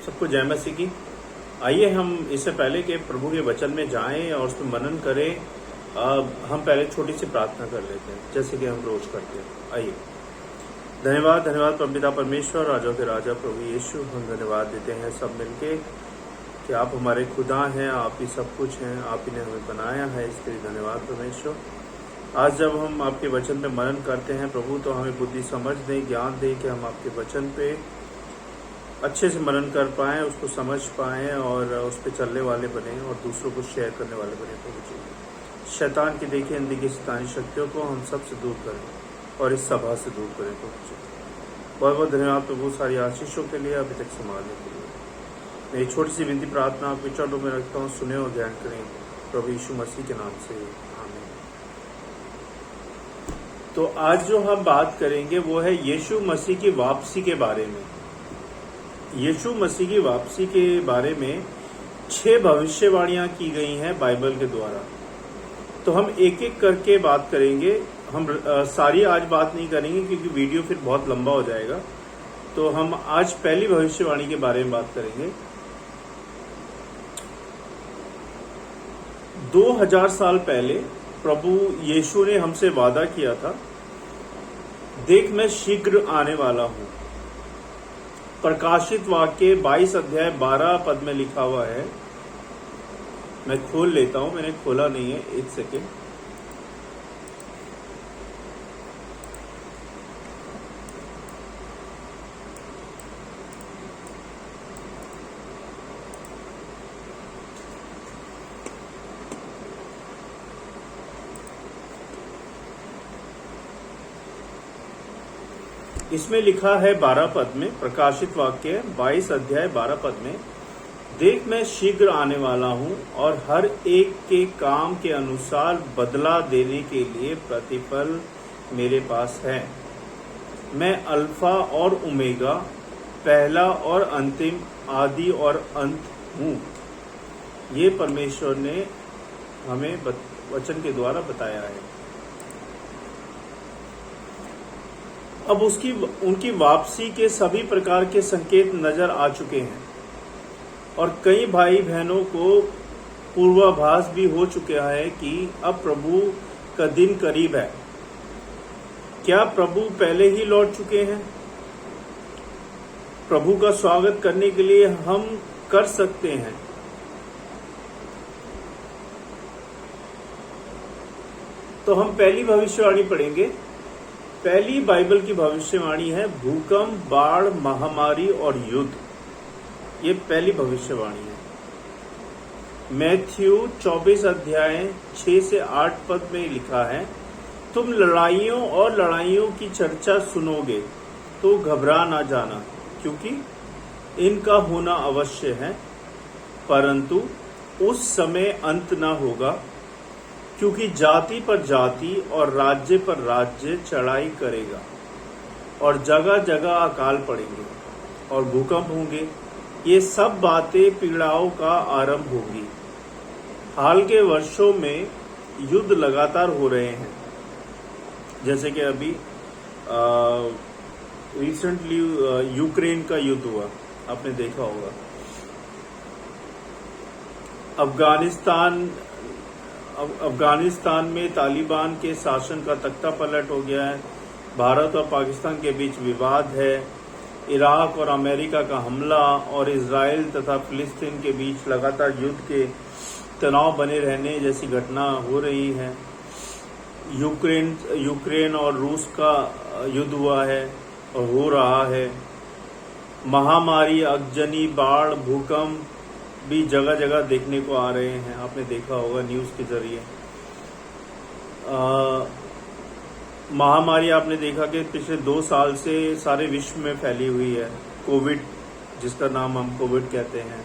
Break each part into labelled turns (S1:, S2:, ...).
S1: सबको जय मसीह की। आइए हम इससे पहले कि प्रभु के वचन में जाएं और उसमें मनन करें, हम पहले छोटी सी प्रार्थना कर लेते हैं जैसे कि हम रोज करते हैं। आइए। धन्यवाद परमपिता परमेश्वर, राजा के राजा प्रभु यीशु, हम धन्यवाद देते हैं सब मिलके कि आप हमारे खुदा हैं, आप ही सब कुछ हैं, आप ही ने हमें बनाया है, इसके लिए धन्यवाद परमेश्वर। आज जब हम आपके वचन पे मनन करते हैं प्रभु, तो हमें बुद्धि समझ दें, ज्ञान दें कि हम आपके वचन पे अच्छे से मनन कर पाएं, उसको समझ पाएं और उस पर चलने वाले बने और दूसरों को शेयर करने वाले बने प्रभु जी। शैतान की देखिए अंधी की शैतानी शक्तियों को हम सब से दूर करें और इस सभा से दूर करें प्रभु जी। बहुत बहुत धन्यवाद प्रभु सारी आशीषों के लिए, अभी तक संभालने के लिए। मैं एक छोटी सी विनती प्रार्थना आपके चरणों में रखता हूँ, सुने और ध्यान करें प्रभु यीशु मसीह के नाम से, आमीन। तो आज जो हम बात करेंगे वो है यीशु मसीह की वापसी के बारे में। यीशु मसीह की वापसी के बारे में 6 भविष्यवाणियां की गई हैं बाइबल के द्वारा। तो हम एक एक करके बात करेंगे। हम सारी आज बात नहीं करेंगे क्योंकि वीडियो फिर बहुत लंबा हो जाएगा। तो हम आज पहली भविष्यवाणी के बारे में बात करेंगे। 2000 साल पहले प्रभु यीशु ने हमसे वादा किया था, देख मैं शीघ्र आने वाला हूं। प्रकाशित वाक्य 22 अध्याय 12 पद में लिखा हुआ है। मैं खोल लेता हूं, मैंने खोला नहीं है, एक सेकेंड। इसमें लिखा है 12 पद में, प्रकाशित वाक्य 22 अध्याय 12 पद में, देख मैं शीघ्र आने वाला हूं और हर एक के काम के अनुसार बदला देने के लिए प्रतिफल मेरे पास है। मैं अल्फा और ओमेगा, पहला और अंतिम, आदि और अंत हूं। ये परमेश्वर ने हमें वचन के द्वारा बताया है। अब उनकी वापसी के सभी प्रकार के संकेत नजर आ चुके हैं और कई भाई बहनों को पूर्वाभास भी हो चुका है कि अब प्रभु का दिन करीब है। क्या प्रभु पहले ही लौट चुके हैं? प्रभु का स्वागत करने के लिए हम कर सकते हैं। तो हम पहली भविष्यवाणी पढ़ेंगे। पहली बाइबल की भविष्यवाणी है भूकंप, बाढ़, महामारी और युद्ध। ये पहली भविष्यवाणी है। मैथ्यू 24 अध्याय 6 से 8 पद में लिखा है, तुम लड़ाइयों और लड़ाइयों की चर्चा सुनोगे तो घबरा ना जाना, क्योंकि इनका होना अवश्य है, परंतु उस समय अंत ना होगा। क्योंकि जाति पर जाति और राज्य पर राज्य चढ़ाई करेगा और जगह जगह अकाल पड़ेंगे और भूकंप होंगे। ये सब बातें पीड़ाओं का आरंभ होगी। हाल के वर्षों में युद्ध लगातार हो रहे हैं, जैसे कि अभी रिसेंटली यूक्रेन का युद्ध हुआ, आपने देखा होगा। अफगानिस्तान में तालिबान के शासन का तख्ता पलट हो गया है। भारत और पाकिस्तान के बीच विवाद है। इराक और अमेरिका का हमला और इजराइल तथा फिलिस्तीन के बीच लगातार युद्ध के तनाव बने रहने जैसी घटना हो रही है। यूक्रेन और रूस का युद्ध हुआ है और हो रहा है। महामारी, आगजनी, बाढ़, भूकंप भी जगह जगह देखने को आ रहे हैं, आपने देखा होगा न्यूज के जरिए। महामारी आपने देखा कि पिछले 2 साल से सारे विश्व में फैली हुई है, कोविड, जिसका नाम हम कोविड कहते हैं।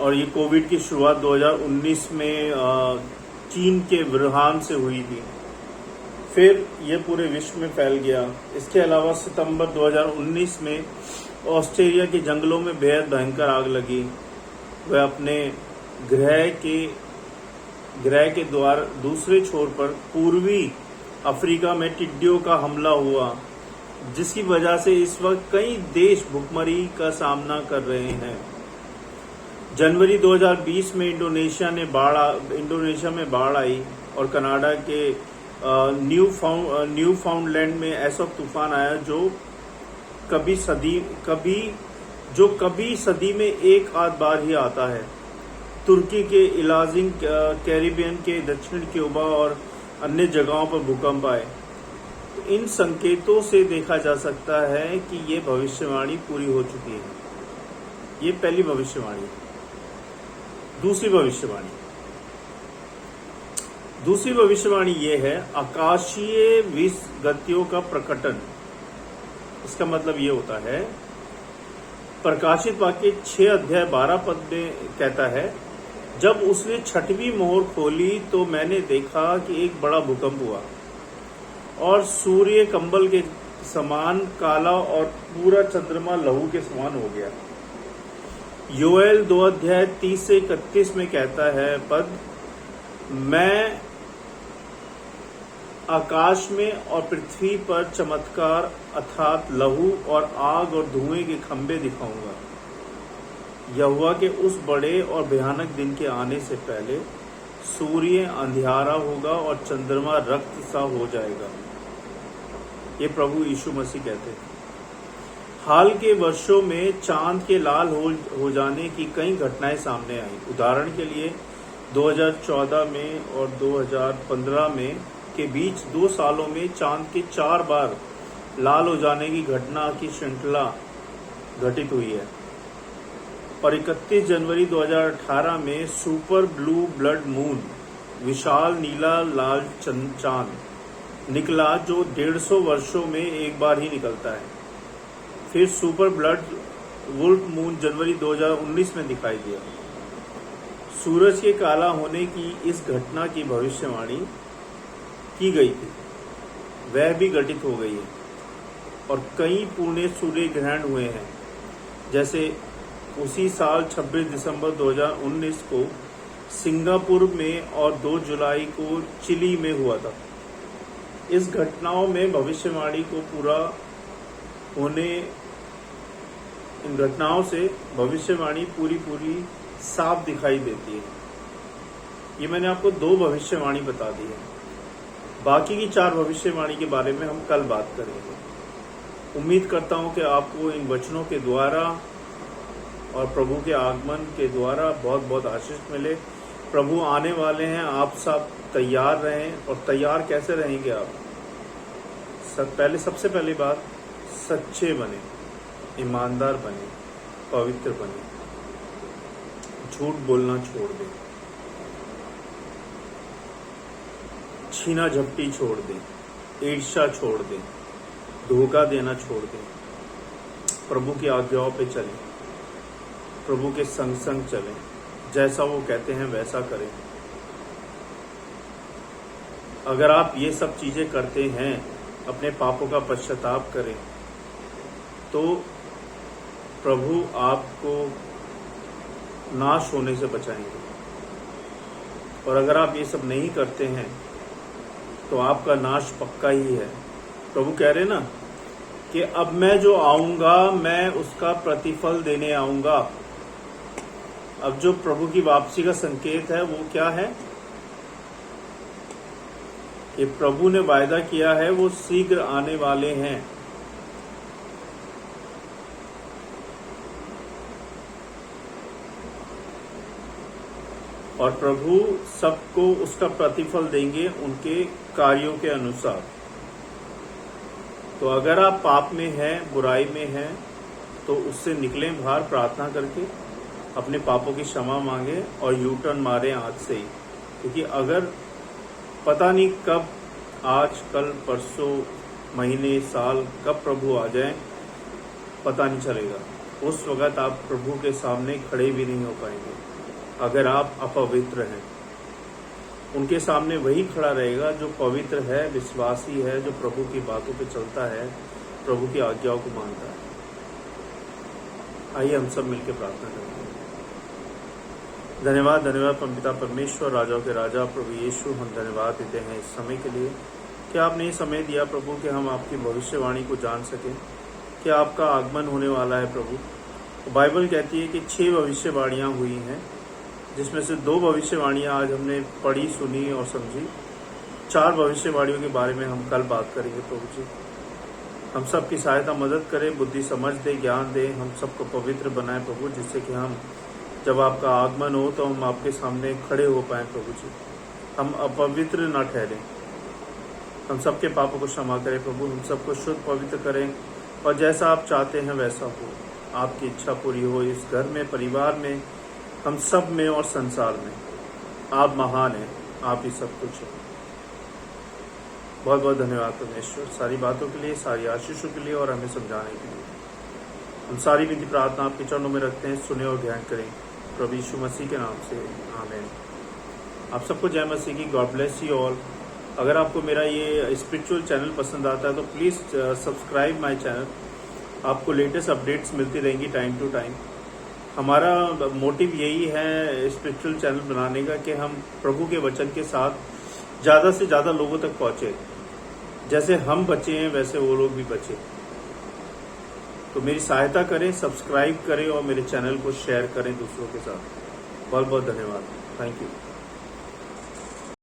S1: और ये कोविड की शुरुआत 2019 में चीन के वुहान से हुई थी, फिर ये पूरे विश्व में फैल गया। इसके अलावा सितंबर 2019 में ऑस्ट्रेलिया के जंगलों में बेहद भयंकर आग लगी। वह अपने ग्रह के ग्रह के द्वार दूसरे छोर पर पूर्वी अफ्रीका में टिड्डियों का हमला हुआ, जिसकी वजह से इस वक्त कई देश भुखमरी का सामना कर रहे हैं। जनवरी 2020 में इंडोनेशिया में बाढ़ आई और कनाडा के न्यू फाउंडलैंड में ऐसा तूफान आया जो कभी सदी में एक आध बार ही आता है। तुर्की के इलाजिंग, कैरिबियन के दक्षिण क्यूबा और अन्य जगहों पर भूकंप आए। तो इन संकेतों से देखा जा सकता है कि ये भविष्यवाणी पूरी हो चुकी है। ये पहली भविष्यवाणी। दूसरी भविष्यवाणी ये है आकाशीय विसंगतियों का प्रकटन। इसका मतलब ये होता है, प्रकाशित वाक्य 6 अध्याय 12 पद में कहता है, जब उसने 6वीं मोहर खोली तो मैंने देखा कि एक बड़ा भूकंप हुआ और सूर्य कंबल के समान काला और पूरा चंद्रमा लहू के समान हो गया। योएल 2 अध्याय 30 से 31 में कहता है पद, मैं आकाश में और पृथ्वी पर चमत्कार अर्थात लहू और आग और धुएं के खंभे दिखाऊंगा। यहोवा के उस बड़े और भयानक दिन के आने से पहले सूर्य अंधियारा होगा और चंद्रमा रक्त सा हो जाएगा। ये प्रभु यीशु मसीह कहते हैं। हाल के वर्षों में चांद के लाल हो जाने की कई घटनाएं सामने आई। उदाहरण के लिए 2014 में और 2015 में के बीच 2 सालों में चांद के 4 बार लाल हो जाने की घटना की श्रृंखला घटित हुई है। और 31 जनवरी 2018 में सुपर ब्लू ब्लड मून, विशाल नीला लाल चांद निकला जो 150 वर्षों में एक बार ही निकलता है। फिर सुपर ब्लड वुल्फ मून जनवरी 2019 में दिखाई दिया। सूरज के काला होने की इस घटना की भविष्यवाणी की गई थी, वह भी घटित हो गई है और कई पूर्ण सूर्य ग्रहण हुए हैं। जैसे उसी साल 26 दिसंबर 2019 को सिंगापुर में और 2 जुलाई को चिली में हुआ था। इस घटनाओं में भविष्यवाणी को पूरा होने, इन घटनाओं से भविष्यवाणी पूरी साफ दिखाई देती है। ये मैंने आपको 2 भविष्यवाणी बता दी है। बाकी की 4 भविष्यवाणी के बारे में हम कल बात करेंगे। उम्मीद करता हूं कि आपको इन वचनों के द्वारा और प्रभु के आगमन के द्वारा बहुत बहुत आशीष मिले। प्रभु आने वाले हैं, आप सब तैयार रहें। और तैयार कैसे रहेंगे आप? सबसे पहली बात, सच्चे बने, ईमानदार बने, पवित्र बने, झूठ बोलना छोड़ दें, छीना झपटी छोड़ दें, ईर्ष्या छोड़ दें, धोखा देना छोड़ दें, प्रभु की आज्ञाओं पे चलें, प्रभु के संग संग चलें, जैसा वो कहते हैं वैसा करें। अगर आप ये सब चीजें करते हैं, अपने पापों का पश्चाताप करें, तो प्रभु आपको नाश होने से बचाएंगे। और अगर आप ये सब नहीं करते हैं तो आपका नाश पक्का ही है। प्रभु कह रहे ना कि अब मैं जो आऊंगा मैं उसका प्रतिफल देने आऊंगा। अब जो प्रभु की वापसी का संकेत है वो क्या है? कि प्रभु ने वायदा किया है वो शीघ्र आने वाले हैं। और प्रभु सबको उसका प्रतिफल देंगे उनके कार्यों के अनुसार। तो अगर आप पाप में हैं, बुराई में हैं, तो उससे निकलें बाहर प्रार्थना करके, अपने पापों की क्षमा मांगे और यू टर्न मारें आज से ही। क्योंकि अगर पता नहीं कब, आज, कल, परसों, महीने, साल, कब प्रभु आ जाए पता नहीं चलेगा। उस वक्त आप प्रभु के सामने खड़े भी नहीं हो पाएंगे अगर आप अपवित्र हैं। उनके सामने वही खड़ा रहेगा जो पवित्र है, विश्वासी है, जो प्रभु की बातों पे चलता है, प्रभु की आज्ञाओं को मानता है। आइए हम सब मिलकर प्रार्थना करते हैं। धन्यवाद धन्यवाद पिता परमेश्वर, राजाओं के राजा प्रभु यीशु, हम धन्यवाद देते हैं इस समय के लिए कि आपने ये समय दिया प्रभु कि हम आपकी भविष्यवाणी को जान सकें कि आपका आगमन होने वाला है प्रभु। तो बाइबल कहती है कि 6 भविष्यवाणियाँ हुई हैं, जिसमें से 2 भविष्यवाणियाँ आज हमने पढ़ी, सुनी और समझी। 4 भविष्यवाणियों के बारे में हम कल बात करेंगे प्रभु जी। हम सबकी सहायता मदद करें, बुद्धि समझ दे, ज्ञान दे, हम सबको पवित्र बनाए प्रभु, जिससे कि हम जब आपका आगमन हो तो हम आपके सामने खड़े हो पाए प्रभु जी। हम अपवित्र न ठहरें, हम सबके पापों को क्षमा करें प्रभु, हम सबको शुद्ध पवित्र करें और जैसा आप चाहते हैं वैसा हो। आपकी इच्छा पूरी हो इस घर में, परिवार में, हम सब में और संसार में। आप महान हैं, आप ही सब कुछ हैं। बहुत बहुत धन्यवाद परमेश्वर, सारी बातों के लिए, सारी आशीषों के लिए और हमें समझाने के लिए। हम सारी विधि प्रार्थना आपके चरणों में रखते हैं, सुने और ध्यान करें प्रभु यीशु मसीह के नाम से, आमीन। आप सबको जय मसीह की। God bless you all. अगर आपको मेरा ये स्पिरिचुअल चैनल पसंद आता है तो प्लीज़ सब्सक्राइब माय चैनल। आपको लेटेस्ट अपडेट्स मिलती रहेंगी टाइम टू टाइम। हमारा मोटिव यही है स्पिरिचुअल चैनल बनाने का कि हम प्रभु के वचन के साथ ज़्यादा से ज़्यादा लोगों तक पहुँचे। जैसे हम बचे हैं वैसे वो लोग भी बचे। तो मेरी सहायता करें, सब्सक्राइब करें और मेरे चैनल को शेयर करें दूसरों के साथ। बहुत बहुत धन्यवाद। Thank you.